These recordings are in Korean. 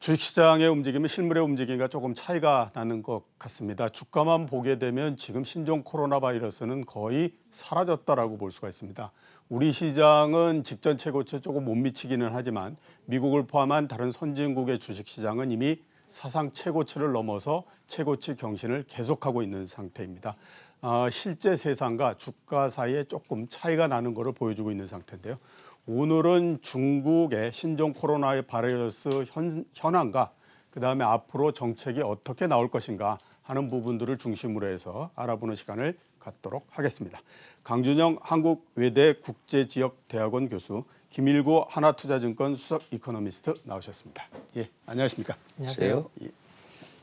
주식시장의 움직임은 실물의 움직임과 조금 차이가 나는 것 같습니다. 주가만 보게 되면 지금 신종 코로나 바이러스는 거의 사라졌다라고 볼 수가 있습니다. 우리 시장은 직전 최고치에 조금 못 미치기는 하지만 미국을 포함한 다른 선진국의 주식시장은 이미 사상 최고치를 넘어서 최고치 경신을 계속하고 있는 상태입니다. 실제 세상과 주가 사이에 조금 차이가 나는 것을 보여주고 있는 상태인데요. 오늘은 중국의 신종 코로나 바이러스 현황과 그다음에 앞으로 정책이 어떻게 나올 것인가 하는 부분들을 중심으로 해서 알아보는 시간을 갖도록 하겠습니다. 강준영 한국외대 국제지역대학원 교수, 김일구 하나투자증권 수석 이코노미스트 나오셨습니다. 예, 안녕하십니까? 안녕하세요.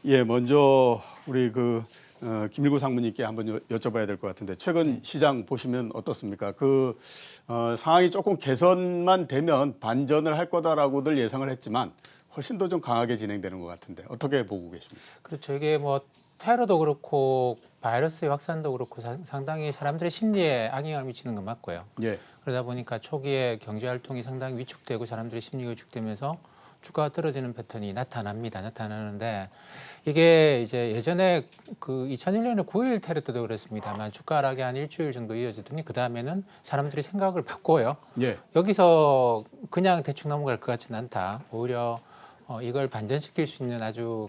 예, 먼저 우리 김일구 상무님께 한번 여쭤봐야 될 것 같은데 최근 시장 보시면 어떻습니까? 상황이 조금 개선만 되면 반전을 할 거다라고들 예상을 했지만 훨씬 더 좀 강하게 진행되는 것 같은데 어떻게 보고 계십니까? 그렇죠. 이게 뭐 테러도 그렇고 바이러스의 확산도 그렇고 상당히 사람들의 심리에 악영향을 미치는 건 맞고요. 예. 그러다 보니까 초기에 경제 활동이 상당히 위축되고 사람들의 심리가 위축되면서 주가가 떨어지는 패턴이 나타나는데 이게 이제 예전에 2001년에 9.11 테러 때도 그렇습니다만 주가 하락이 한 일주일 정도 이어지더니 그 다음에는 사람들이 생각을 바꿔요. 예. 여기서 그냥 대충 넘어갈 것 같지는 않다. 오히려 이걸 반전시킬 수 있는 아주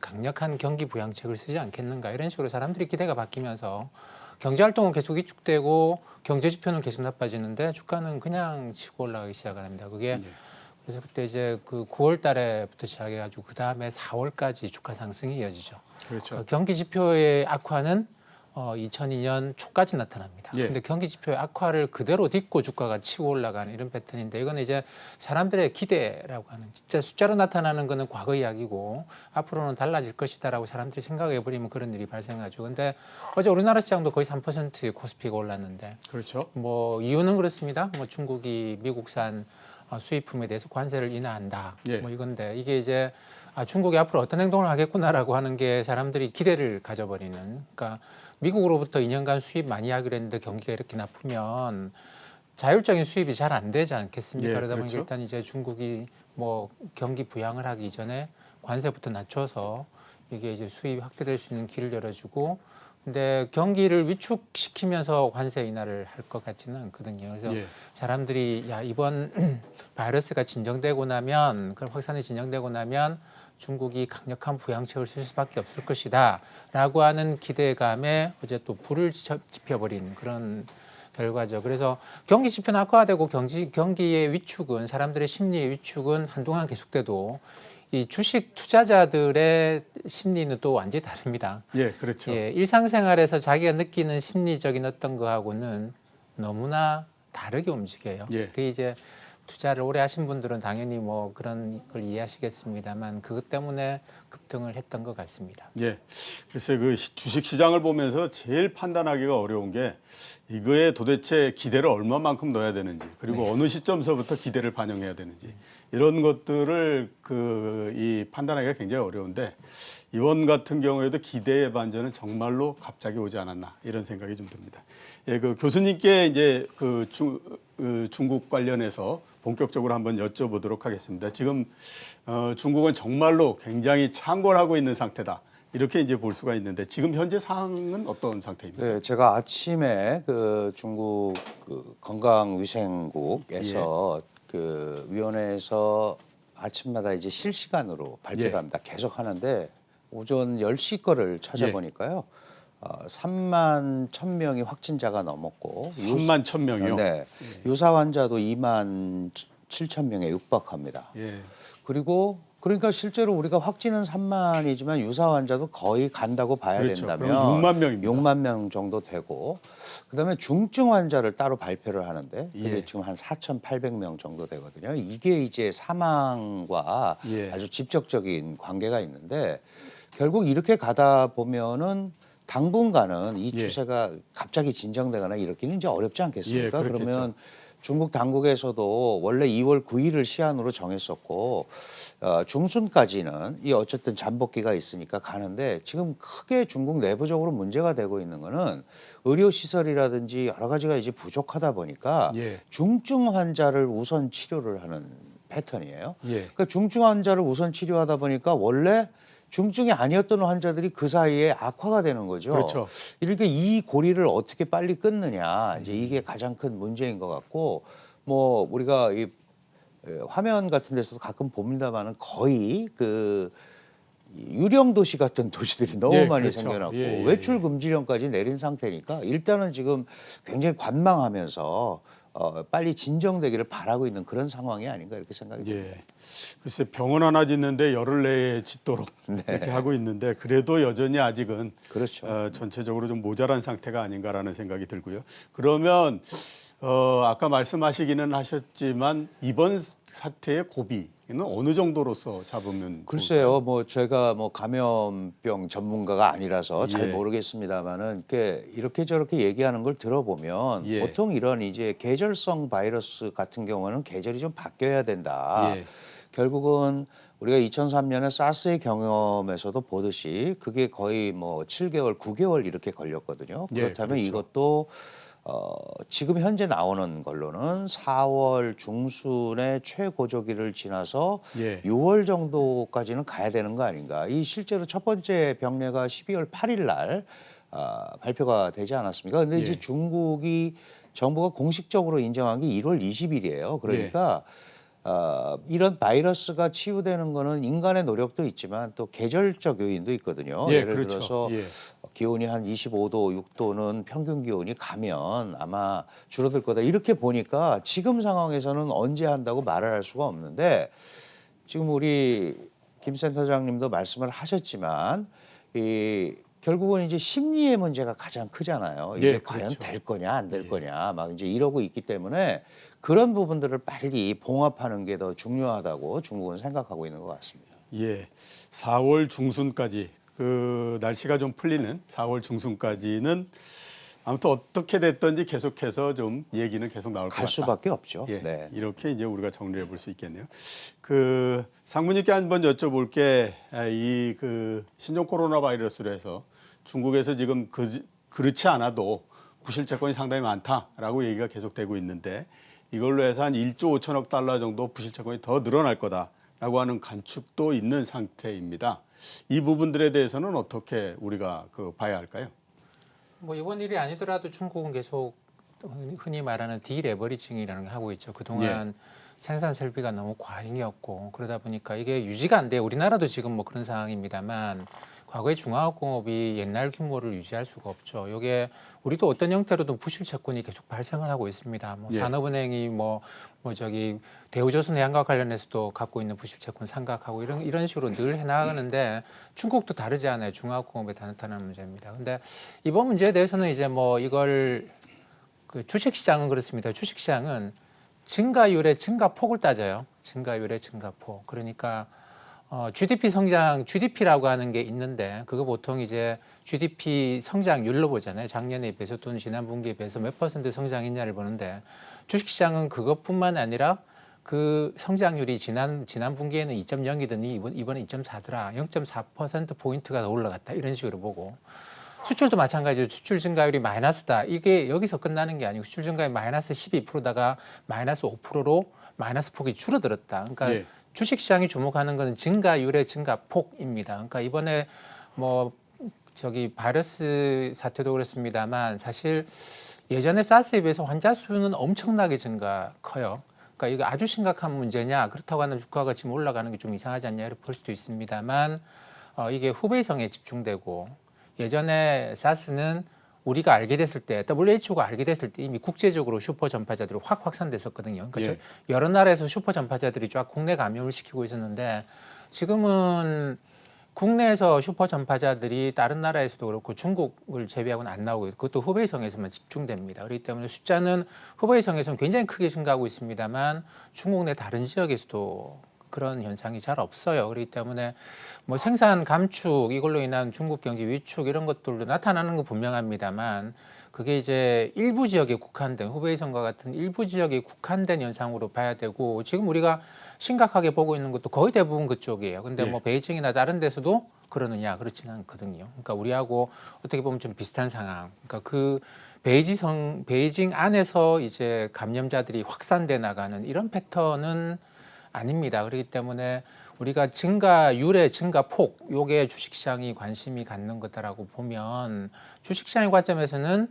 강력한 경기 부양책을 쓰지 않겠는가 이런 식으로 사람들이 기대가 바뀌면서 경제 활동은 계속 위축되고 경제 지표는 계속 나빠지는데 주가는 그냥 치고 올라가기 시작을 합니다. 그게 그래서 그때 이제 9월 달에부터 시작해가지고 그 다음에 4월까지 주가 상승이 이어지죠. 그렇죠. 경기 지표의 악화는 2002년 초까지 나타납니다. 예. 근데 경기 지표의 악화를 그대로 딛고 주가가 치고 올라가는 이런 패턴인데 이건 이제 사람들의 기대라고 하는 진짜 숫자로 나타나는 거는 과거 이야기고 앞으로는 달라질 것이다라고 사람들이 생각해 버리면 그런 일이 발생하죠. 근데 어제 우리나라 시장도 거의 3% 코스피가 올랐는데 그렇죠. 뭐 이유는 그렇습니다. 뭐 중국이 미국산 수입품에 대해서 관세를 인하한다. 예. 뭐 이건데 이게 이제 중국이 앞으로 어떤 행동을 하겠구나라고 하는 게 사람들이 기대를 가져버리는. 그러니까 미국으로부터 2년간 수입 많이 하기로 했는데 경기가 이렇게 나쁘면 자율적인 수입이 잘 안 되지 않겠습니까? 예, 그러다 보니까 그렇죠. 일단 이제 중국이 뭐 경기 부양을 하기 전에 관세부터 낮춰서 이게 이제 수입이 확대될 수 있는 길을 열어주고 근데 경기를 위축시키면서 관세 인하를 할 것 같지는 않거든요. 그래서 예. 사람들이 이번 바이러스가 진정되고 나면 그런 확산이 진정되고 나면 중국이 강력한 부양책을 쓸 수밖에 없을 것이다 라고 하는 기대감에 어제 또 불을 지펴버린 그런 결과죠. 그래서 경기 지표는 악화되고 경기의 위축은 사람들의 심리의 위축은 한동안 계속돼도 이 주식 투자자들의 심리는 또 완전히 다릅니다. 예, 그렇죠. 예, 일상생활에서 자기가 느끼는 심리적인 어떤 거하고는 너무나 다르게 움직여요. 예. 그게 이제 투자를 오래 하신 분들은 당연히 뭐 그런 걸 이해하시겠습니다만 그것 때문에 급등을 했던 것 같습니다. 예. 글쎄 주식 시장을 보면서 제일 판단하기가 어려운 게 이거에 도대체 기대를 얼마만큼 넣어야 되는지 그리고 어느 시점서부터 기대를 반영해야 되는지 이런 것들을 이 판단하기가 굉장히 어려운데 이번 같은 경우에도 기대의 반전은 정말로 갑자기 오지 않았나 이런 생각이 좀 듭니다. 예, 교수님께 이제 중국 관련해서 본격적으로 한번 여쭤보도록 하겠습니다. 지금 중국은 정말로 굉장히 창궐하고 있는 상태다. 이렇게 이제 볼 수가 있는데 지금 현재 상황은 어떤 상태입니까? 네, 제가 아침에 중국 건강위생국에서 위원회에서 아침마다 이제 실시간으로 발표를 예. 합니다. 계속 하는데 오전 10시 거를 찾아보니까요. 3만 1,000명이 확진자가 넘었고 3만 1,000명이요? 네, 유사 환자도 2만 7천 명에 육박합니다. 예. 그러니까 실제로 우리가 확진은 3만이지만 유사 환자도 거의 간다고 봐야 그렇죠. 된다면 그럼 6만 명입니다. 6만 명 정도 되고 그다음에 중증 환자를 따로 발표를 하는데 그게 예. 지금 한 4,800명 정도 되거든요. 이게 이제 사망과 예. 아주 직접적인 관계가 있는데 결국 이렇게 가다 보면은 당분간은 이 예. 추세가 갑자기 진정되거나 이렇게는 이제 어렵지 않겠습니까? 예, 그렇겠죠. 그러면 중국 당국에서도 원래 2월 9일을 시한으로 정했었고 중순까지는 이 어쨌든 잠복기가 있으니까 가는데 지금 크게 중국 내부적으로 문제가 되고 있는 거는 의료 시설이라든지 여러 가지가 이제 부족하다 보니까 예. 중증 환자를 우선 치료를 하는 패턴이에요. 예. 그러니까 중증 환자를 우선 치료하다 보니까 원래 중증이 아니었던 환자들이 그 사이에 악화가 되는 거죠. 그렇죠. 이렇게 이 고리를 어떻게 빨리 끊느냐, 이제 이게 가장 큰 문제인 것 같고, 뭐 우리가 이 화면 같은 데서도 가끔 봅니다만은 거의 그 유령 도시 같은 도시들이 너무 예, 많이 그렇죠. 생겨났고 예, 예, 외출 예. 금지령까지 내린 상태니까 일단은 지금 굉장히 관망하면서 빨리 진정되기를 바라고 있는 그런 상황이 아닌가 이렇게 생각이 듭니다. 예. 글쎄 병원 하나 짓는데 열흘 내에 짓도록 이렇게 하고 있는데 그래도 여전히 아직은 그렇죠. 전체적으로 좀 모자란 상태가 아닌가라는 생각이 들고요. 그러면 아까 말씀하시기는 하셨지만 이번 사태의 고비는 어느 정도로서 잡으면 글쎄요, 뭐 제가 뭐 감염병 전문가가 아니라서 잘 예. 모르겠습니다만은 이렇게 저렇게 얘기하는 걸 들어보면 예. 보통 이런 이제 계절성 바이러스 같은 경우는 계절이 좀 바뀌어야 된다. 예. 결국은 우리가 2003년에 사스의 경험에서도 보듯이 그게 거의 뭐 7개월, 9개월 이렇게 걸렸거든요. 예, 그렇다면 그렇죠. 이것도 지금 현재 나오는 걸로는 4월 중순에 최고조기를 지나서 예. 6월 정도까지는 가야 되는 거 아닌가. 이 실제로 첫 번째 병례가 12월 8일 날 발표가 되지 않았습니까? 근데 예. 이제 중국이 정부가 공식적으로 인정한 게 1월 20일이에요. 그러니까 이런 바이러스가 치유되는 거는 인간의 노력도 있지만 또 계절적 요인도 있거든요. 예, 예를 그렇죠. 들어서 예. 기온이 한 25도, 6도는 평균 기온이 가면 아마 줄어들 거다. 이렇게 보니까 지금 상황에서는 언제 한다고 말을 할 수가 없는데 지금 우리 김 센터장님도 말씀을 하셨지만 결국은 이제 심리의 문제가 가장 크잖아요. 이게 예, 과연 그렇죠. 될 거냐 안 될 거냐 막 이제 이러고 있기 때문에 그런 부분들을 빨리 봉합하는 게 더 중요하다고 중국은 생각하고 있는 것 같습니다. 예. 4월 중순까지 그 날씨가 좀 풀리는 4월 중순까지는 아무튼 어떻게 됐든지 계속해서 좀 얘기는 계속 나올 것 갈 같다. 수밖에 없죠. 예, 네. 이렇게 이제 우리가 정리해 볼 수 있겠네요. 그 상무님께 한번 여쭤볼 게 이 그 신종 코로나 바이러스로 해서 중국에서 지금 그렇지 않아도 부실채권이 상당히 많다라고 얘기가 계속되고 있는데 이걸로 해서 한 1조 5천억 달러 정도 부실채권이 더 늘어날 거다라고 하는 관측도 있는 상태입니다. 이 부분들에 대해서는 어떻게 우리가 봐야 할까요? 뭐 이번 일이 아니더라도 중국은 계속 흔히 말하는 디레버리징이라는 걸 하고 있죠. 그동안 생산 설비가 너무 과잉이었고 그러다 보니까 이게 유지가 안 돼요. 우리나라도 지금 뭐 그런 상황입니다만 과거의 중화학공업이 옛날 규모를 유지할 수가 없죠. 이게 우리도 어떤 형태로든 부실 채권이 계속 발생을 하고 있습니다. 뭐 예. 산업은행이 저기 대우조선해양과 관련해서도 갖고 있는 부실 채권 상각하고 이런 식으로 늘 해나가는데 중국도 다르지 않아요. 중화학공업에 나타나는 문제입니다. 근데 이번 문제에 대해서는 이제 뭐 이걸 그 주식시장은 그렇습니다. 주식시장은 증가율의 증가폭을 따져요. 증가율의 증가폭. 그러니까 GDP 성장, GDP라고 하는 게 있는데 그거 보통 이제 GDP 성장률로 보잖아요. 작년에 비해서 또는 지난 분기에 비해서 몇 퍼센트 성장했냐를 보는데 주식시장은 그것뿐만 아니라 그 성장률이 지난 분기에는 2.0이더니 이번에 2.4더라. 0.4% 포인트가 더 올라갔다. 이런 식으로 보고 수출도 마찬가지로 수출 증가율이 마이너스다. 이게 여기서 끝나는 게 아니고 수출 증가율이 마이너스 12%다가 마이너스 5%로 마이너스 폭이 줄어들었다. 그러니까 예. 주식시장이 주목하는 것은 증가율의 증가폭입니다. 그러니까 이번에 저기 바이러스 사태도 그렇습니다만 사실 예전에 사스에 비해서 환자 수는 엄청나게 커요. 그러니까 이거 아주 심각한 문제냐? 그렇다고 하는 주가가 지금 올라가는 게 좀 이상하지 않냐? 이렇게 볼 수도 있습니다만 이게 후베이성에 집중되고 예전에 사스는 우리가 알게 됐을 때, WHO가 알게 됐을 때 이미 국제적으로 슈퍼 전파자들이 확 확산됐었거든요. 그러니까 예. 여러 나라에서 슈퍼 전파자들이 쫙 국내 감염을 시키고 있었는데 지금은 국내에서 슈퍼 전파자들이 다른 나라에서도 그렇고 중국을 제외하고는 안 나오고 그것도 후베이성에서만 집중됩니다. 그렇기 때문에 숫자는 후베이성에서는 굉장히 크게 증가하고 있습니다만 중국 내 다른 지역에서도 그런 현상이 잘 없어요. 그렇기 때문에 뭐 생산 감축 이걸로 인한 중국 경제 위축 이런 것들도 나타나는 건 분명합니다만 그게 이제 일부 지역에 국한된 후베이성과 같은 일부 지역에 국한된 현상으로 봐야 되고 지금 우리가 심각하게 보고 있는 것도 거의 대부분 그쪽이에요. 근데 예. 뭐 베이징이나 다른 데서도 그러느냐 그렇지는 않거든요. 그러니까 우리하고 어떻게 보면 좀 비슷한 상황. 그러니까 그 베이징 안에서 이제 감염자들이 확산돼 나가는 이런 패턴은 아닙니다. 그렇기 때문에 우리가 증가율의 증가폭, 요게 주식시장이 관심이 갖는 거다라고 보면 주식시장의 관점에서는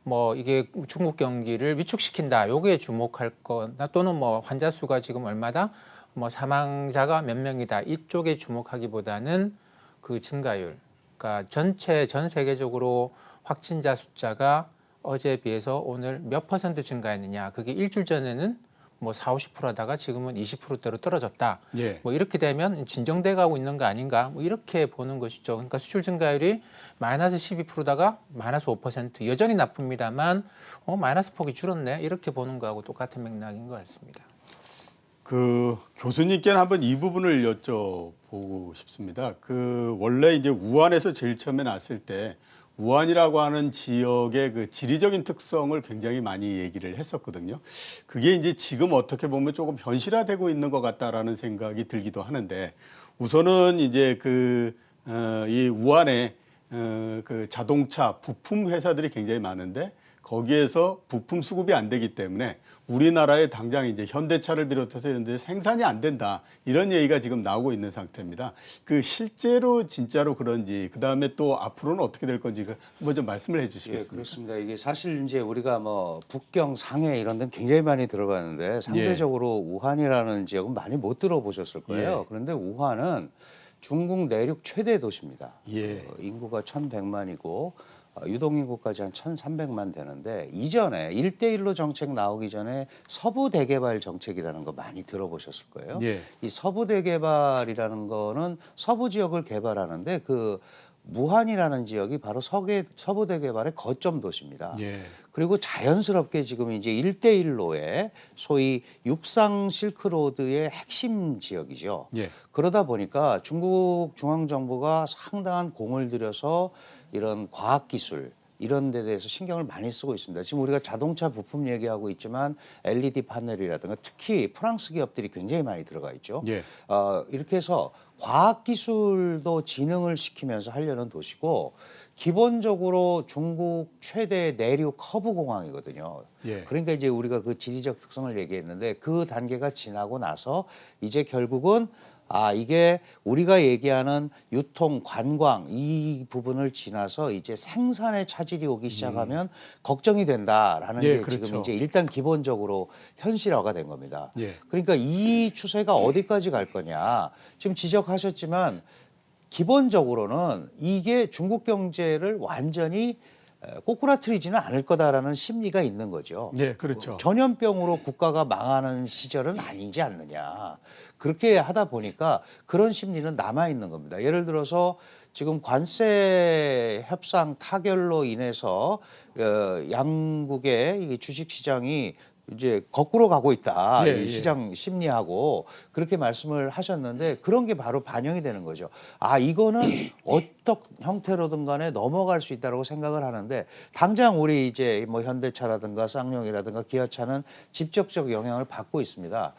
뭐 이게 중국 경기를 위축시킨다, 요게 주목할 거나 또는 뭐 환자 수가 지금 얼마다, 뭐 사망자가 몇 명이다, 이쪽에 주목하기보다는 그 증가율, 그러니까 전 세계적으로 확진자 숫자가 어제에 비해서 오늘 몇 퍼센트 증가했느냐, 그게 일주일 전에는 뭐 4, 50% 하다가 지금은 20%대로 떨어졌다. 예. 뭐 이렇게 되면 진정돼 가고 있는 거 아닌가? 뭐 이렇게 보는 것이죠. 그러니까 수출 증가율이 마이너스 12%다가 마이너스 5%, 여전히 나쁩니다만 마이너스 폭이 줄었네. 이렇게 보는 거하고 똑같은 맥락인 것 같습니다. 그 교수님께는 한번 이 부분을 여쭤보고 싶습니다. 그 원래 이제 우한에서 제일 처음에 났을 때 우한이라고 하는 지역의 그 지리적인 특성을 굉장히 많이 얘기를 했었거든요. 그게 이제 지금 어떻게 보면 조금 현실화되고 있는 것 같다라는 생각이 들기도 하는데, 우선은 이제 이 우한에 그 자동차 부품 회사들이 굉장히 많은데 거기에서 부품 수급이 안 되기 때문에 우리나라에 당장 이제 현대차를 비롯해서 현재 생산이 안 된다, 이런 얘기가 지금 나오고 있는 상태입니다. 그 실제로 진짜로 그런지, 그 다음에 또 앞으로는 어떻게 될 건지 한번 좀 말씀을 예, 해주시겠습니까? 그렇습니다. 이게 사실 이제 우리가 뭐 북경, 상해 이런 데는 굉장히 많이 들어가는데 상대적으로 우한이라는 지역은 많이 못 들어보셨을 거예요. 예. 그런데 우한은 중국 내륙 최대 도시입니다. 예. 인구가 1,100만이고 유동인구까지 한 1,300만 되는데, 이전에 1대1로 정책 나오기 전에 서부 대개발 정책이라는 거 많이 들어보셨을 거예요. 예. 이 서부 대개발이라는 거는 서부 지역을 개발하는데 그 무한이라는 지역이 바로 서부 대개발의 거점 도시입니다. 예. 그리고 자연스럽게 지금 이제 1대1로의 소위 육상 실크로드의 핵심 지역이죠. 예. 그러다 보니까 중국 중앙정부가 상당한 공을 들여서 이런 과학기술 이런 데 대해서 신경을 많이 쓰고 있습니다. 지금 우리가 자동차 부품 얘기하고 있지만 LED 파넬이라든가 특히 프랑스 기업들이 굉장히 많이 들어가 있죠. 예. 이렇게 해서 과학기술도 진흥을 시키면서 하려는 도시고, 기본적으로 중국 최대 내륙 허브 공항이거든요. 예. 그러니까 이제 우리가 그 지리적 특성을 얘기했는데 그 단계가 지나고 나서 이제 결국은 이게 우리가 얘기하는 유통, 관광 이 부분을 지나서 이제 생산의 차질이 오기 시작하면 걱정이 된다라는 예, 게 그렇죠. 지금 이제 일단 기본적으로 현실화가 된 겁니다. 예. 그러니까 이 추세가 어디까지 갈 거냐. 지금 지적하셨지만 기본적으로는 이게 중국 경제를 완전히 꼬꾸라트리지는 않을 거다라는 심리가 있는 거죠. 예, 그렇죠. 전염병으로 국가가 망하는 시절은 아니지 않느냐. 그렇게 하다 보니까 그런 심리는 남아 있는 겁니다. 예를 들어서 지금 관세 협상 타결로 인해서 양국의 이 주식 시장이 이제 거꾸로 가고 있다. 예, 이 예. 시장 심리하고 그렇게 말씀을 하셨는데, 그런 게 바로 반영이 되는 거죠. 이거는 어떤 형태로든 간에 넘어갈 수 있다고 생각을 하는데, 당장 우리 이제 뭐 현대차라든가 쌍용이라든가 기아차는 직접적 영향을 받고 있습니다.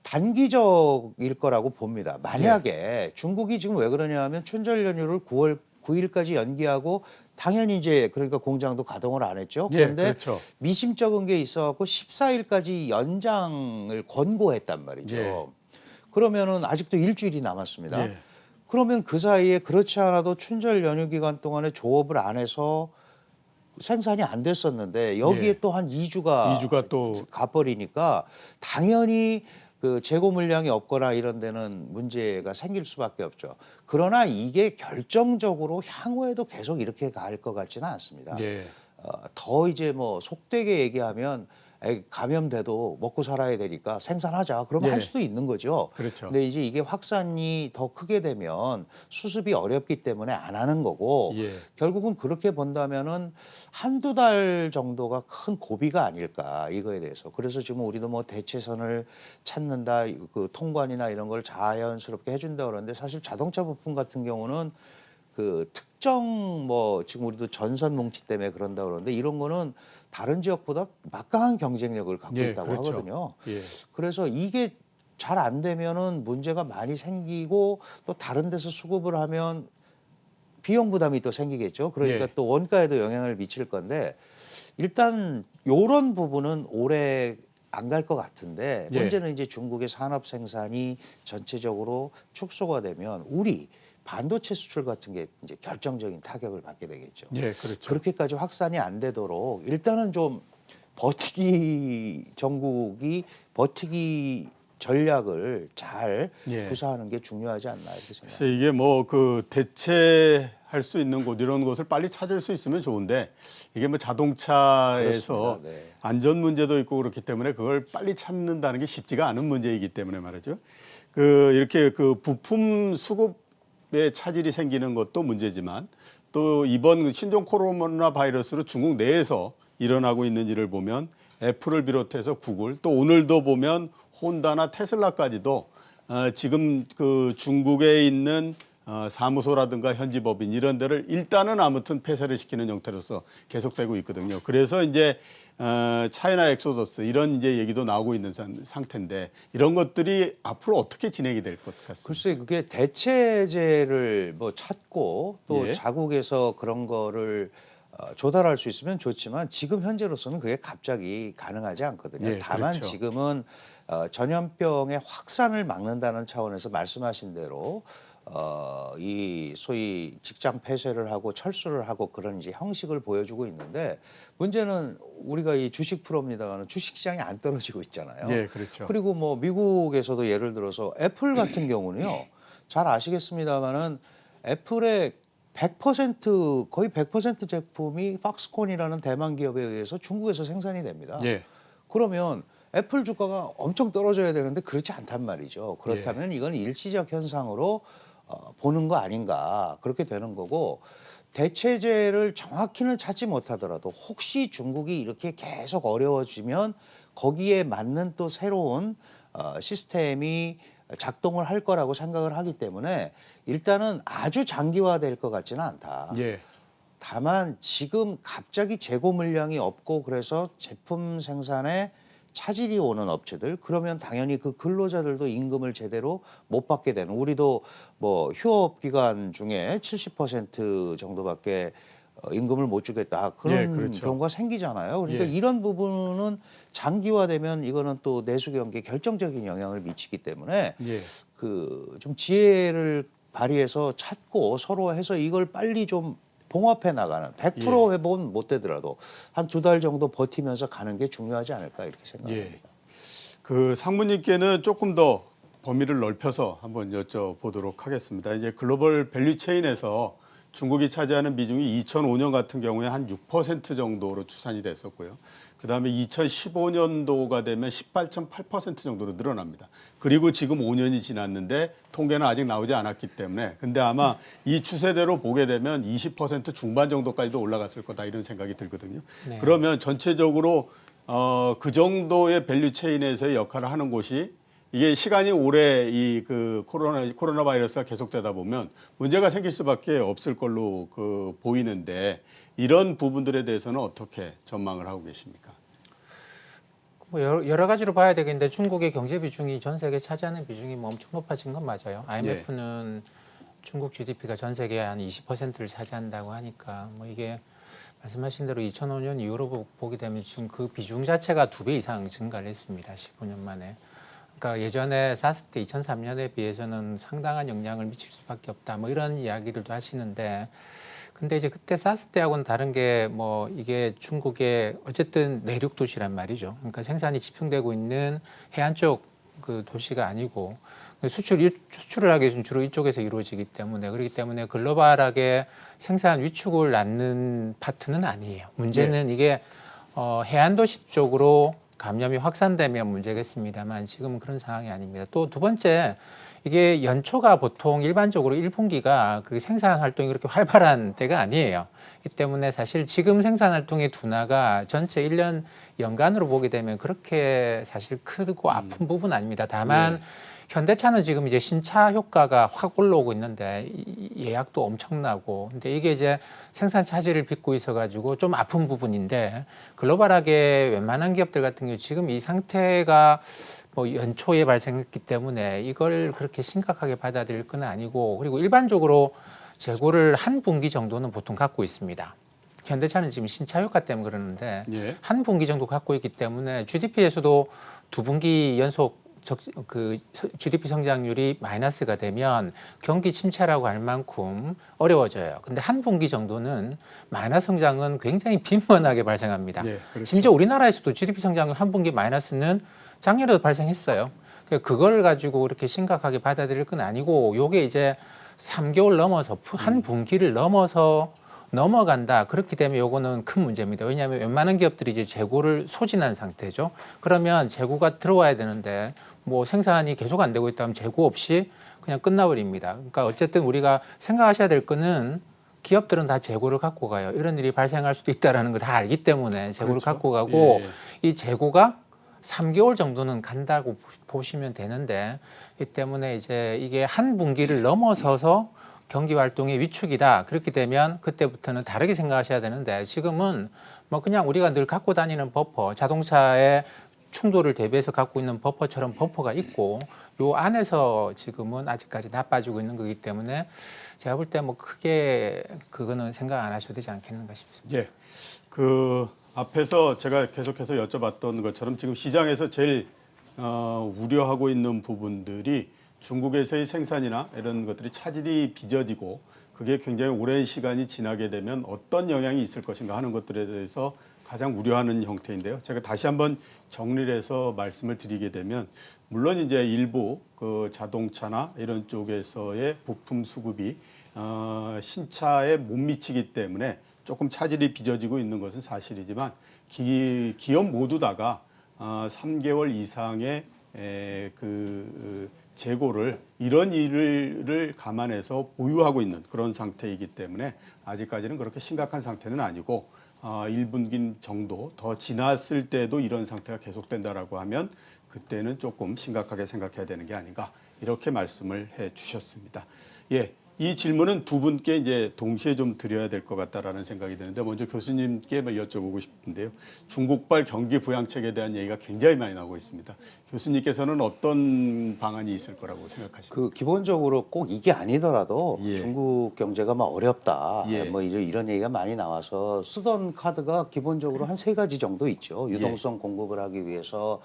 단기적일 거라고 봅니다. 만약에 중국이 지금 왜 그러냐 하면 춘절 연휴를 9월 9일까지 연기하고 당연히 이제 그러니까 공장도 가동을 안 했죠. 예, 그런데 그렇죠. 미심쩍은 게 있어갖고 14일까지 연장을 권고했단 말이죠. 예. 그러면은 아직도 일주일이 남았습니다. 예. 그러면 그 사이에 그렇지 않아도 춘절 연휴 기간 동안에 조업을 안 해서 생산이 안 됐었는데 여기에 예. 또 한 2주가 2주가 또 가버리니까 당연히 그 재고 물량이 없거나 이런 데는 문제가 생길 수밖에 없죠. 그러나 이게 결정적으로 향후에도 계속 이렇게 갈 것 같지는 않습니다. 예. 더 이제 뭐 속되게 얘기하면 감염돼도 먹고 살아야 되니까 생산하자. 그러면 예. 할 수도 있는 거죠. 그렇죠. 근데 이제 이게 확산이 더 크게 되면 수습이 어렵기 때문에 안 하는 거고, 예. 결국은 그렇게 본다면은 한두 달 정도가 큰 고비가 아닐까 이거에 대해서. 그래서 지금 우리도 뭐 대체선을 찾는다, 그 통관이나 이런 걸 자연스럽게 해준다 그러는데, 사실 자동차 부품 같은 경우는 그 특정 뭐 지금 우리도 전선 뭉치 때문에 그런다 그러는데, 이런 거는 다른 지역보다 막강한 경쟁력을 갖고 예, 있다고 그렇죠. 하거든요. 예. 그래서 이게 잘 안 되면은 문제가 많이 생기고, 또 다른 데서 수급을 하면 비용 부담이 또 생기겠죠. 그러니까 예. 또 원가에도 영향을 미칠 건데, 일단 요런 부분은 올해 안 갈 것 같은데 예. 문제는 이제 중국의 산업 생산이 전체적으로 축소가 되면 우리 반도체 수출 같은 게 이제 결정적인 타격을 받게 되겠죠. 예, 그렇죠. 그렇게까지 확산이 안 되도록 일단은 좀 정국이 버티기 전략을 잘 예. 구사하는 게 중요하지 않나 이렇게 생각합니다. 글쎄 이게 뭐 그 대체할 수 있는 곳 이런 곳을 빨리 찾을 수 있으면 좋은데 이게 뭐 자동차에서 그렇습니다. 네. 안전 문제도 있고 그렇기 때문에 그걸 빨리 찾는다는 게 쉽지가 않은 문제이기 때문에 말이죠. 그 이렇게 그 부품 수급에 차질이 생기는 것도 문제지만 또 이번 신종 코로나 바이러스로 중국 내에서 일어나고 있는 일을 보면 애플을 비롯해서 구글 또 오늘도 보면 혼다나 테슬라까지도 지금 그 중국에 있는 사무소라든가 현지 법인 이런 데를 일단은 아무튼 폐쇄를 시키는 형태로서 계속되고 있거든요. 그래서 이제 차이나 엑소더스 이런 이제 얘기도 나오고 있는 상태인데 이런 것들이 앞으로 어떻게 진행이 될 것 같습니다. 글쎄 그게 대체제를 뭐 찾고 또 예. 자국에서 그런 거를 조달할 수 있으면 좋지만 지금 현재로서는 그게 갑자기 가능하지 않거든요. 예, 다만 그렇죠. 지금은 전염병의 확산을 막는다는 차원에서 말씀하신 대로 이 소위 직장 폐쇄를 하고 철수를 하고 그런 이제 형식을 보여주고 있는데 문제는 우리가 이 주식 프로입니다만 주식 시장이 안 떨어지고 있잖아요. 예, 그렇죠. 그리고 뭐 미국에서도 예를 들어서 애플 같은 경우는요. 잘 아시겠습니다만은 애플의 100% 거의 100% 제품이 팍스콘이라는 대만 기업에 의해서 중국에서 생산이 됩니다. 예. 그러면 애플 주가가 엄청 떨어져야 되는데 그렇지 않단 말이죠. 그렇다면 이건 일시적 현상으로 보는 거 아닌가 그렇게 되는 거고 대체제를 정확히는 찾지 못하더라도 혹시 중국이 이렇게 계속 어려워지면 거기에 맞는 또 새로운 시스템이 작동을 할 거라고 생각을 하기 때문에 일단은 아주 장기화될 것 같지는 않다. 예. 다만 지금 갑자기 재고 물량이 없고 그래서 제품 생산에 차질이 오는 업체들 그러면 당연히 그 근로자들도 임금을 제대로 못 받게 되는 우리도 뭐 휴업 기간 중에 70% 정도밖에 임금을 못 주겠다 그런 예, 그렇죠. 경우가 생기잖아요. 그러니까 예. 이런 부분은 장기화되면 이거는 또 내수 경기에 결정적인 영향을 미치기 때문에 예. 그 좀 지혜를 발휘해서 찾고 서로 해서 이걸 빨리 좀 봉합해 나가는 100% 회복은 못 되더라도 한 2달 정도 버티면서 가는 게 중요하지 않을까 이렇게 생각합니다. 예. 그 상무님께는 조금 더 범위를 넓혀서 한번 여쭤보도록 하겠습니다. 이제 글로벌 밸류 체인에서 중국이 차지하는 비중이 2005년 같은 경우에 한 6% 정도로 추산이 됐었고요. 그다음에 2015년도가 되면 18.8% 정도로 늘어납니다. 그리고 지금 5년이 지났는데 통계는 아직 나오지 않았기 때문에 근데 아마 이 추세대로 보게 되면 20% 중반 정도까지도 올라갔을 거다 이런 생각이 들거든요. 네. 그러면 전체적으로 그 정도의 밸류 체인에서의 역할을 하는 곳이 이게 시간이 오래 이 그 코로나 바이러스가 계속되다 보면 문제가 생길 수밖에 없을 걸로 그 보이는데 이런 부분들에 대해서는 어떻게 전망을 하고 계십니까? 뭐 여러 가지로 봐야 되겠는데 중국의 경제 비중이 전 세계 차지하는 비중이 뭐 엄청 높아진 건 맞아요. IMF는 중국 GDP가 전 세계의 한 20%를 차지한다고 하니까 뭐 이게 말씀하신 대로 2005년 이후로 보게 되면 지금 그 비중 자체가 2배 이상 증가를 했습니다. 15년 만에. 그러니까 예전에 사스 때 2003년에 비해서는 상당한 영향을 미칠 수밖에 없다. 뭐 이런 이야기들도 하시는데 근데 이제 그때 사스 때하고는 다른 게 뭐 이게 중국의 어쨌든 내륙 도시란 말이죠. 그러니까 생산이 집중되고 있는 해안 쪽 그 도시가 아니고 수출을 하기 위해서는 주로 이쪽에서 이루어지기 때문에 그렇기 때문에 글로벌하게 생산 위축을 낳는 파트는 아니에요. 문제는 이게 해안 도시 쪽으로 감염이 확산되면 문제겠습니다만 지금은 그런 상황이 아닙니다. 또 두 번째 이게 연초가 보통 일반적으로 1분기가 그렇게 생산 활동이 그렇게 활발한 때가 아니에요. 이 때문에 사실 지금 생산 활동의 둔화가 전체 1년 연간으로 보게 되면 그렇게 사실 크고 아픈 부분 아닙니다. 다만 현대차는 지금 이제 신차 효과가 확 올라오고 있는데 예약도 엄청나고 근데 이게 이제 생산 차질을 빚고 있어가지고 좀 아픈 부분인데 글로벌하게 웬만한 기업들 같은 경우 지금 이 상태가 뭐 연초에 발생했기 때문에 이걸 그렇게 심각하게 받아들일 건 아니고 그리고 일반적으로 재고를 한 분기 정도는 보통 갖고 있습니다. 현대차는 지금 신차 효과 때문에 그러는데 예. 한 분기 정도 갖고 있기 때문에 GDP에서도 두 분기 연속 GDP 성장률이 마이너스가 되면 경기 침체라고 할 만큼 어려워져요. 근데 한 분기 정도는 마이너스 성장은 굉장히 빈번하게 발생합니다. 예, 그렇죠. 심지어 우리나라에서도 GDP 성장률 한 분기 마이너스는 작년에도 발생했어요. 그걸 가지고 이렇게 심각하게 받아들일 건 아니고 요게 이제 3개월 넘어서 한 분기를 넘어간다. 그렇게 되면 요거는 큰 문제입니다. 왜냐하면 웬만한 기업들이 이제 재고를 소진한 상태죠. 그러면 재고가 들어와야 되는데 뭐 생산이 계속 안 되고 있다면 재고 없이 그냥 끝나버립니다. 그러니까 어쨌든 우리가 생각하셔야 될 거는 기업들은 다 재고를 갖고 가요. 이런 일이 발생할 수도 있다라는 거 다 알기 때문에 재고를 그렇죠. 갖고 가고 예. 이 재고가 3개월 정도는 간다고 보시면 되는데 이 때문에 이제 이게 한 분기를 넘어서서 경기 활동의 위축이다. 그렇게 되면 그때부터는 다르게 생각하셔야 되는데 지금은 뭐 그냥 우리가 늘 갖고 다니는 버퍼, 자동차의 충돌을 대비해서 갖고 있는 버퍼처럼 버퍼가 있고 요 안에서 지금은 아직까지 나빠지고 있는 거기 때문에 제가 볼 때 뭐 크게 그거는 생각 안 하셔도 되지 않겠는가 싶습니다. 예. 그 앞에서 제가 계속해서 여쭤봤던 것처럼 지금 시장에서 제일 우려하고 있는 부분들이 중국에서의 생산이나 이런 것들이 차질이 빚어지고 그게 굉장히 오랜 시간이 지나게 되면 어떤 영향이 있을 것인가 하는 것들에 대해서 가장 우려하는 형태인데요. 제가 다시 한번 정리를 해서 말씀을 드리게 되면 물론 이제 일부 그 자동차나 이런 쪽에서의 부품 수급이 신차에 못 미치기 때문에 조금 차질이 빚어지고 있는 것은 사실이지만 기업 모두 다가 3개월 이상의 재고를 이런 일을 감안해서 보유하고 있는 그런 상태이기 때문에 아직까지는 그렇게 심각한 상태는 아니고 1분기 정도 더 지났을 때도 이런 상태가 계속된다라고 하면 그때는 조금 심각하게 생각해야 되는 게 아닌가 이렇게 말씀을 해 주셨습니다. 예. 이 질문은 두 분께 이제 동시에 좀 드려야 될 것 같다라는 생각이 드는데 먼저 교수님께 여쭤보고 싶은데요. 중국발 경기 부양책에 대한 얘기가 굉장히 많이 나오고 있습니다. 교수님께서는 어떤 방안이 있을 거라고 생각하십니까? 그 기본적으로 꼭 이게 아니더라도 예. 중국 경제가 막 어렵다. 예. 뭐 이런 얘기가 많이 나와서 쓰던 카드가 기본적으로 한 3가지 정도 있죠. 유동성 공급을 하기 위해서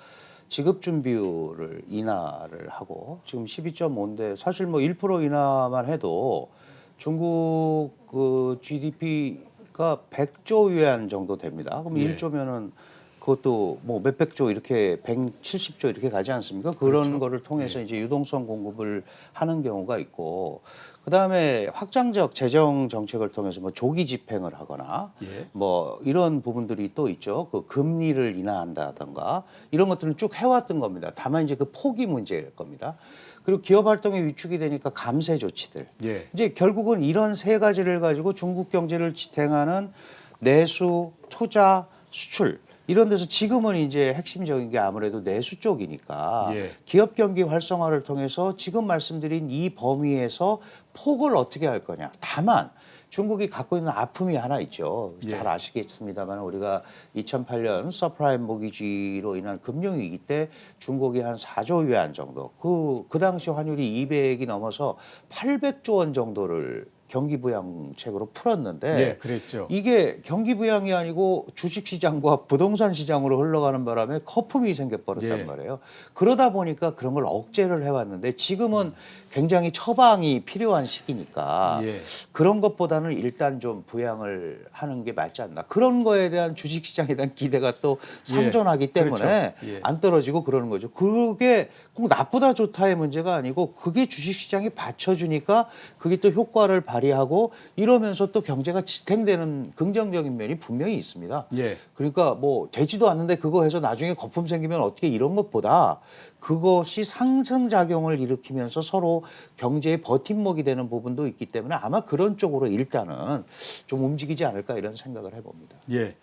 지급 준비율을 인하를 하고 지금 12.5인데 사실 뭐 1% 인하만 해도 중국 그 GDP가 100조 위안 정도 됩니다. 그럼 예. 1조면은 그것도 뭐 몇백 조 이렇게 170조 이렇게 가지 않습니까? 그런 그렇죠. 거를 통해서 이제 유동성 공급을 하는 경우가 있고 그다음에 확장적 재정 정책을 통해서 뭐 조기 집행을 하거나 예. 뭐 이런 부분들이 또 있죠. 그 금리를 인하한다던가 이런 것들은 쭉 해왔던 겁니다. 다만 이제 그 폭이 문제일 겁니다. 그리고 기업 활동이 위축이 되니까 감세 조치들. 예. 이제 결국은 이런 3가지를 가지고 중국 경제를 지탱하는 내수, 투자, 수출 이런 데서 지금은 이제 핵심적인 게 아무래도 내수 쪽이니까 예. 기업 경기 활성화를 통해서 지금 말씀드린 이 범위에서 폭을 어떻게 할 거냐. 다만 중국이 갖고 있는 아픔이 하나 있죠. 예. 잘 아시겠습니다만 우리가 2008년 서프라임 모기지로 인한 금융위기 때 중국이 한 4조 위안 정도 그 당시 환율이 200이 넘어서 800조 원 정도를 경기부양책으로 풀었는데 예, 그랬죠. 이게 경기부양이 아니고 주식시장과 부동산 시장으로 흘러가는 바람에 거품이 생겨버렸단 예. 말이에요. 그러다 보니까 그런 걸 억제를 해왔는데 지금은 굉장히 처방이 필요한 시기니까 예. 그런 것보다는 일단 좀 부양을 하는 게 맞지 않나. 그런 거에 대한 주식시장에 대한 기대가 또 상존하기 때문에 그렇죠. 예. 안 떨어지고 그러는 거죠. 그게 꼭 나쁘다 좋다의 문제가 아니고 그게 주식시장이 받쳐주니까 그게 또 효과를 발휘하고 이러면서 또 경제가 지탱되는 긍정적인 면이 분명히 있습니다. 예. 그러니까 뭐 되지도 않는데 그거 해서 나중에 거품 생기면 어떻게 이런 것보다 그것이 상승작용을 일으키면서 서로 경제의 버팀목이 되는 부분도 있기 때문에 아마 그런 쪽으로 일단은 좀 움직이지 않을까 이런 생각을 해봅니다. 예.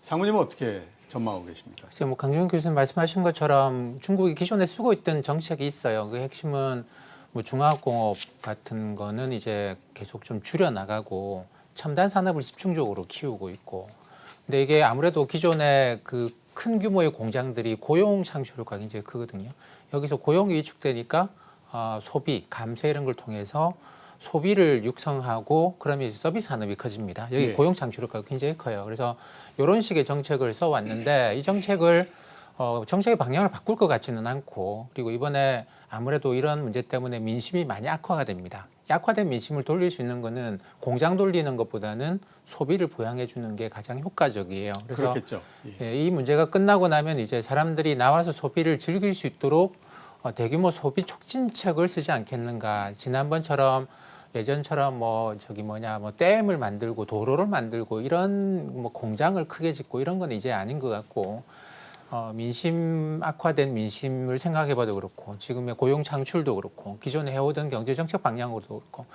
상무님은 어떻게 전망하고 계십니까? 글쎄요, 뭐 강준영 교수님 말씀하신 것처럼 중국이 기존에 쓰고 있던 정책이 있어요. 그 핵심은 뭐 중화학공업 같은 거는 이제 계속 좀 줄여 나가고 첨단 산업을 집중적으로 키우고 있고. 근데 이게 아무래도 기존에 그 큰 규모의 공장들이 고용 창출 효과가 굉장히 크거든요. 여기서 고용이 위축되니까 소비, 감세 이런 걸 통해서 소비를 육성하고 그러면 이제 서비스 산업이 커집니다. 여기 예. 고용 창출 효과가 굉장히 커요. 그래서 이런 식의 정책을 써왔는데 이 정책을 정책의 방향을 바꿀 것 같지는 않고 그리고 이번에 아무래도 이런 문제 때문에 민심이 많이 악화가 됩니다. 약화된 민심을 돌릴 수 있는 거는 공장 돌리는 것보다는 소비를 부양해 주는 게 가장 효과적이에요. 그래서 그렇겠죠. 예. 이 문제가 끝나고 나면 이제 사람들이 나와서 소비를 즐길 수 있도록 대규모 소비 촉진책을 쓰지 않겠는가. 지난번처럼 예전처럼 뭐 댐을 만들고 도로를 만들고 이런 뭐 공장을 크게 짓고 이런 건 이제 아닌 것 같고 민심 악화된 민심을 생각해봐도 그렇고 지금의 고용 창출도 그렇고 기존에 해오던 경제 정책 방향으로도 그렇고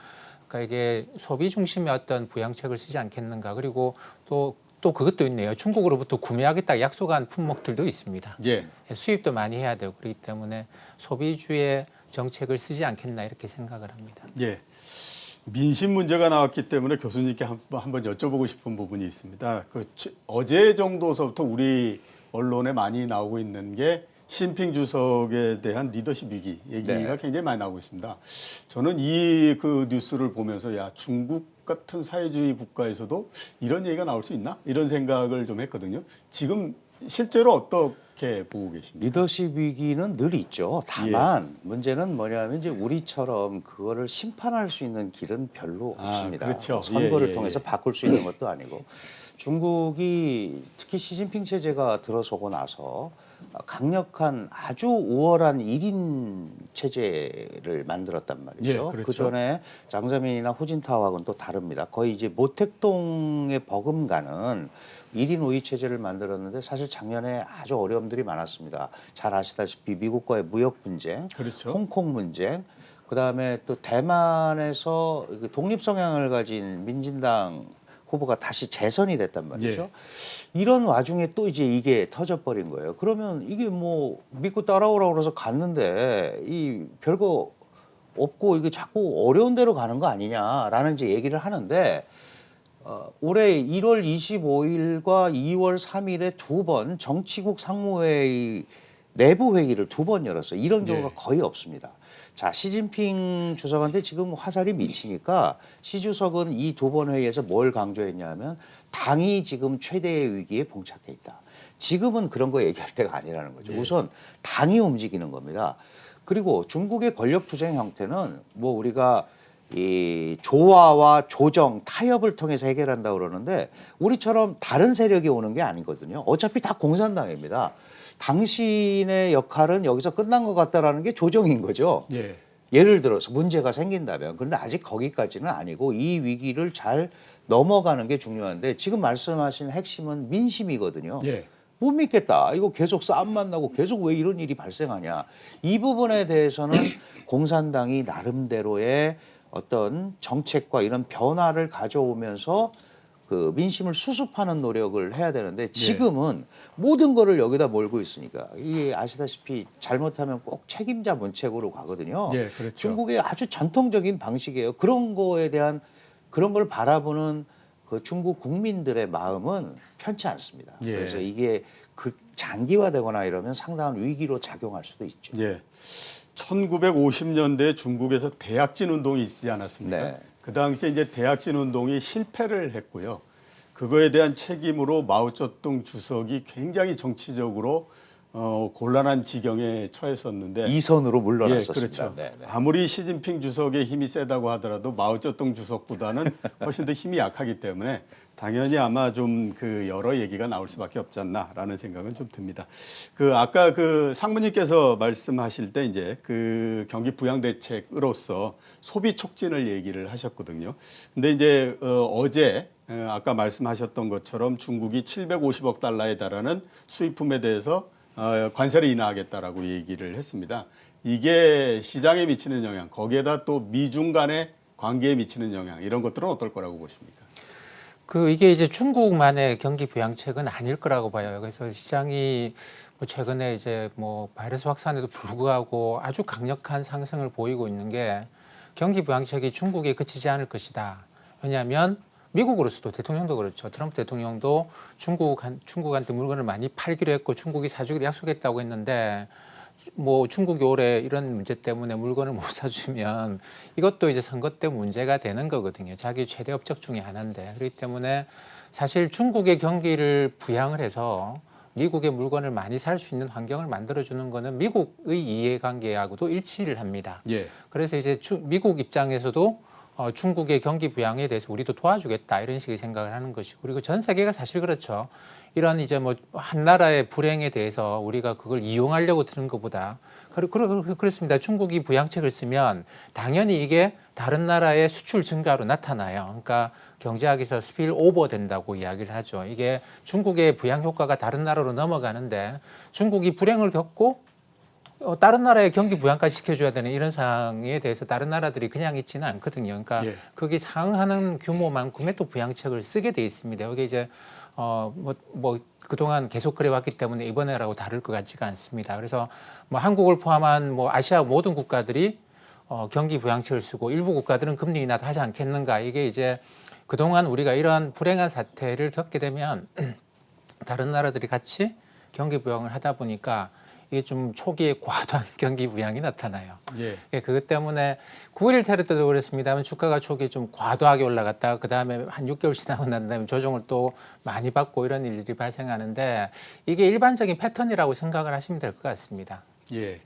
그러니까 이게 소비 중심의 어떤 부양책을 쓰지 않겠는가. 그리고 또 그것도 있네요. 중국으로부터 구매하겠다 약속한 품목들도 있습니다. 예. 수입도 많이 해야 되고 그렇기 때문에 소비주의 정책을 쓰지 않겠나 이렇게 생각을 합니다. 예. 민심 문제가 나왔기 때문에 교수님께 한번 여쭤보고 싶은 부분이 있습니다. 어제 정도서부터 우리 언론에 많이 나오고 있는 게 시진핑 주석에 대한 리더십 위기 얘기가 네. 굉장히 많이 나오고 있습니다. 저는 그 뉴스를 보면서 중국 같은 사회주의 국가에서도 이런 얘기가 나올 수 있나? 이런 생각을 좀 했거든요. 지금 실제로 어떻게 보고 계십니까? 리더십 위기는 늘 있죠. 다만 문제는 뭐냐면 이제 우리처럼 그거를 심판할 수 있는 길은 별로 없습니다. 그렇죠. 선거를 예. 통해서 바꿀 수 있는 것도 아니고 중국이 특히 시진핑 체제가 들어서고 나서 강력한 아주 우월한 1인 체제를 만들었단 말이죠. 예, 그렇죠. 그전에 장자민이나 후진타오하고는 또 다릅니다. 거의 이제 모택동에 버금가는 1인 5위 체제를 만들었는데 사실 작년에 아주 어려움들이 많았습니다. 잘 아시다시피 미국과의 무역 분쟁, 그렇죠. 홍콩 문쟁, 그다음에 또 대만에서 독립 성향을 가진 민진당 후보가 다시 재선이 됐단 말이죠. 예. 이런 와중에 또 이제 이게 터져버린 거예요. 그러면 이게 뭐 믿고 따라오라고 그래서 갔는데 이 별거 없고 이게 자꾸 어려운 데로 가는 거 아니냐라는 이제 얘기를 하는데 올해 1월 25일과 2월 3일에 두 번 정치국 상무회의 내부 회의를 두 번 열었어요. 이런 경우가 예. 거의 없습니다. 자, 시진핑 주석한테 지금 화살이 미치니까 시 주석은 이 두 번 회의에서 뭘 강조했냐면 당이 지금 최대의 위기에 봉착해 있다. 지금은 그런 거 얘기할 때가 아니라는 거죠. 예. 우선 당이 움직이는 겁니다. 그리고 중국의 권력 투쟁 형태는 뭐 우리가 이 조화와 조정, 타협을 통해서 해결한다고 그러는데 우리처럼 다른 세력이 오는 게 아니거든요. 어차피 다 공산당입니다. 당신의 역할은 여기서 끝난 것 같다라는 게 조정인 거죠. 예. 예를 들어서 문제가 생긴다면. 그런데 아직 거기까지는 아니고 이 위기를 잘 넘어가는 게 중요한데 지금 말씀하신 핵심은 민심이거든요. 예. 못 믿겠다. 이거 계속 싸움만 나고 계속 왜 이런 일이 발생하냐. 이 부분에 대해서는 공산당이 나름대로의 어떤 정책과 이런 변화를 가져오면서 그 민심을 수습하는 노력을 해야 되는데 지금은 모든 거를 여기다 몰고 있으니까 이게 아시다시피 잘못하면 꼭 책임자 문책으로 가거든요. 예, 그렇죠. 중국의 아주 전통적인 방식이에요. 그런 거에 대한 그런 걸 바라보는 그 중국 국민들의 마음은 편치 않습니다. 예. 그래서 이게 그 장기화되거나 이러면 상당한 위기로 작용할 수도 있죠. 예. 1950년대 중국에서 대약진 운동이 있지 않았습니까? 네. 그 당시에 이제 대약진 운동이 실패를 했고요. 그거에 대한 책임으로 마오쩌둥 주석이 굉장히 정치적으로 곤란한 지경에 처했었는데 이선으로 물러났었습니다. 예, 그렇죠. 네, 네. 아무리 시진핑 주석의 힘이 세다고 하더라도 마오쩌둥 주석보다는 훨씬 더 힘이 약하기 때문에 당연히 아마 좀 그 여러 얘기가 나올 수밖에 없지 않나라는 생각은 좀 듭니다. 그 아까 그 상무님께서 말씀하실 때 이제 그 경기 부양 대책으로서 소비 촉진을 얘기를 하셨거든요. 근데 이제 어제 아까 말씀하셨던 것처럼 중국이 750억 달러에 달하는 수입품에 대해서 관세를 인하하겠다라고 얘기를 했습니다. 이게 시장에 미치는 영향, 거기에다 또 미중 간의 관계에 미치는 영향 이런 것들은 어떨 거라고 보십니까? 이게 이제 중국만의 경기 부양책은 아닐 거라고 봐요. 그래서 시장이 뭐 최근에 이제 뭐 바이러스 확산에도 불구하고 아주 강력한 상승을 보이고 있는 게 경기 부양책이 중국에 그치지 않을 것이다. 왜냐하면 미국으로서도 대통령도 그렇죠. 트럼프 대통령도 중국한테 물건을 많이 팔기로 했고 중국이 사주기로 약속했다고 했는데 뭐 중국이 올해 이런 문제 때문에 물건을 못 사주면 이것도 이제 선거 때 문제가 되는 거거든요. 자기 최대 업적 중에 하나인데. 그렇기 때문에 사실 중국의 경기를 부양을 해서 미국의 물건을 많이 살 수 있는 환경을 만들어주는 거는 미국의 이해관계하고도 일치를 합니다. 예. 그래서 이제 미국 입장에서도 중국의 경기 부양에 대해서 우리도 도와주겠다 이런 식의 생각을 하는 것이고, 그리고 전 세계가 사실 그렇죠. 이런 이제 뭐 한 나라의 불행에 대해서 우리가 그걸 이용하려고 드는 것보다 그렇습니다. 중국이 부양책을 쓰면 당연히 이게 다른 나라의 수출 증가로 나타나요. 그러니까 경제학에서 스필 오버 된다고 이야기를 하죠. 이게 중국의 부양 효과가 다른 나라로 넘어가는데 중국이 불행을 겪고 다른 나라의 경기 부양까지 시켜줘야 되는 이런 상황에 대해서 다른 나라들이 그냥 있지는 않거든요. 그러니까 예. 그게 상하는 규모만큼의 또 부양책을 쓰게 돼 있습니다. 여기 이제 뭐 그동안 계속 그래 왔기 때문에 이번에라고 다를 것 같지가 않습니다. 그래서 뭐 한국을 포함한 뭐 아시아 모든 국가들이 경기 부양책을 쓰고 일부 국가들은 금리 인하도 하지 않겠는가. 이게 이제 그동안 우리가 이러한 불행한 사태를 겪게 되면 다른 나라들이 같이 경기 부양을 하다 보니까 이게 좀 초기에 과도한 경기 부양이 나타나요. 예. 예, 그것 때문에 9.11 테러 때도 그랬습니다만 주가가 초기에 좀 과도하게 올라갔다가 그다음에 한 6개월 지나고 난 다음에 조정을 또 많이 받고 이런 일들이 발생하는데 이게 일반적인 패턴이라고 생각을 하시면 될 것 같습니다. 예.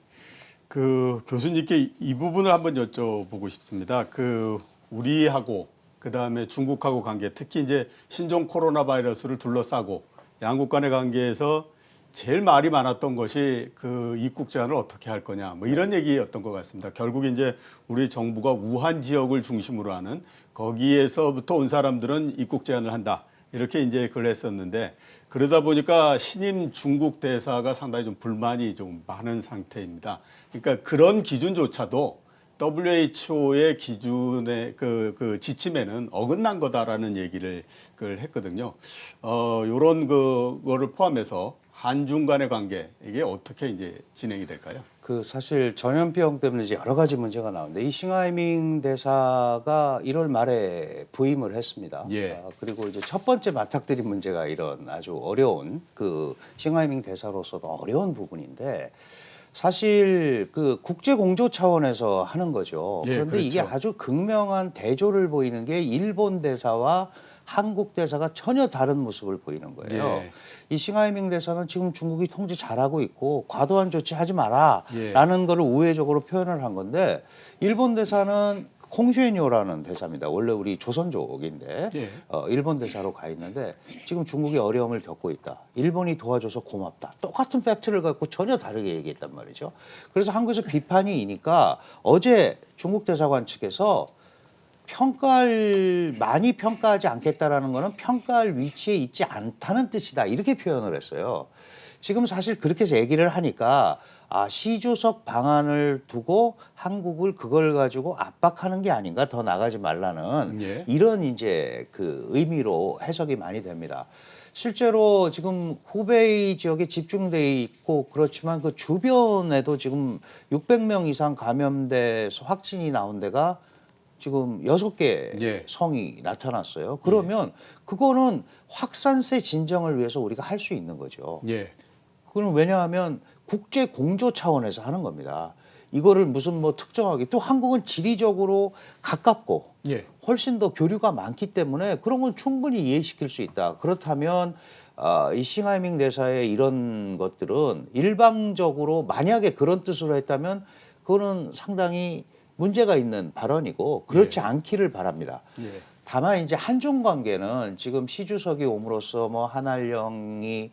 그 교수님께 이 부분을 한번 여쭤보고 싶습니다. 그 우리하고 그다음에 중국하고 관계, 특히 이제 신종 코로나 바이러스를 둘러싸고 양국 간의 관계에서 제일 말이 많았던 것이 그 입국 제한을 어떻게 할 거냐, 뭐 이런 얘기였던 것 같습니다. 결국 이제 우리 정부가 우한 지역을 중심으로 하는 거기에서부터 온 사람들은 입국 제한을 한다, 이렇게 이제 그걸 했었는데, 그러다 보니까 신임 중국 대사가 상당히 좀 불만이 좀 많은 상태입니다. 그러니까 그런 기준조차도 WHO의 기준의 그 지침에는 어긋난 거다라는 얘기를 그걸 했거든요. 요런 그거를 포함해서 한중 간의 관계, 이게 어떻게 이제 진행이 될까요? 그 사실 전염병 때문에 이제 여러 가지 문제가 나오는데 이 싱하이밍 대사가 1월 말에 부임을 했습니다. 예. 그리고 이제 첫 번째 맞닥뜨린 문제가 이런 아주 어려운 그 싱하이밍 대사로서도 어려운 부분인데, 사실 그 국제 공조 차원에서 하는 거죠. 예, 그런데 그렇죠. 이게 아주 극명한 대조를 보이는 게 일본 대사와 한국 대사가 전혀 다른 모습을 보이는 거예요. 예. 이 싱하이밍 대사는 지금 중국이 통제 잘하고 있고 과도한 조치 하지 마라 예. 라는 거를 우회적으로 표현을 한 건데, 일본 대사는 콩슈엔요라는 대사입니다. 원래 우리 조선족인데 예. 일본 대사로 가 있는데 지금 중국이 어려움을 겪고 있다. 일본이 도와줘서 고맙다. 똑같은 팩트를 갖고 전혀 다르게 얘기했단 말이죠. 그래서 한국에서 비판이 이니까 어제 중국 대사관 측에서 많이 평가하지 않겠다라는 거는 평가할 위치에 있지 않다는 뜻이다, 이렇게 표현을 했어요. 지금 사실 그렇게 해서 얘기를 하니까 시조석 방안을 두고 한국을 그걸 가지고 압박하는 게 아닌가, 더 나가지 말라는 예. 이런 이제 그 의미로 해석이 많이 됩니다. 실제로 지금 후베이 지역에 집중돼 있고 그렇지만 그 주변에도 지금 600명 이상 감염돼서 확진이 나온 데가 지금 6개 예. 성이 나타났어요. 그러면 그거는 확산세 진정을 위해서 우리가 할 수 있는 거죠. 예. 그건 왜냐하면 국제 공조 차원에서 하는 겁니다. 이거를 무슨 뭐 특정하게, 또 한국은 지리적으로 가깝고 예. 훨씬 더 교류가 많기 때문에 그런 건 충분히 이해시킬 수 있다. 그렇다면 이 싱하이밍 대사의 이런 것들은 일방적으로 만약에 그런 뜻으로 했다면 그거는 상당히 문제가 있는 발언이고 그렇지 예. 않기를 바랍니다. 예. 다만 이제 한중 관계는 지금 시 주석이 옴으로써 뭐 한알령이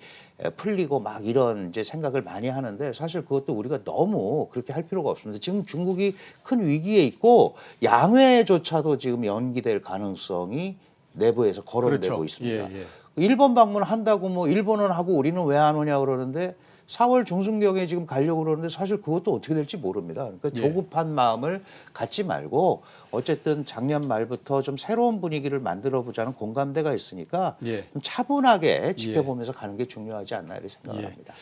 풀리고 막 이런 이제 생각을 많이 하는데, 사실 그것도 우리가 너무 그렇게 할 필요가 없습니다. 지금 중국이 큰 위기에 있고 양회조차도 지금 연기될 가능성이 내부에서 거론되고 그렇죠. 있습니다. 예. 예. 일본 방문한다고 뭐 일본은 하고 우리는 왜 안 오냐 그러는데 4월 중순경에 지금 가려고 그러는데 사실 그것도 어떻게 될지 모릅니다. 그러니까 예. 조급한 마음을 갖지 말고 어쨌든 작년 말부터 좀 새로운 분위기를 만들어 보자는 공감대가 있으니까 예. 좀 차분하게 지켜보면서 가는 게 중요하지 않나 이렇게 생각을 예. 합니다.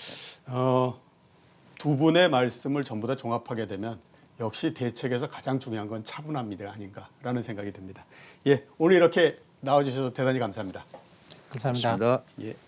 두 분의 말씀을 전부 다 종합하게 되면 역시 대책에서 가장 중요한 건 차분함이 아닌가라는 생각이 듭니다. 예, 오늘 이렇게 나와주셔서 대단히 감사합니다. 감사합니다. 고맙습니다. 예.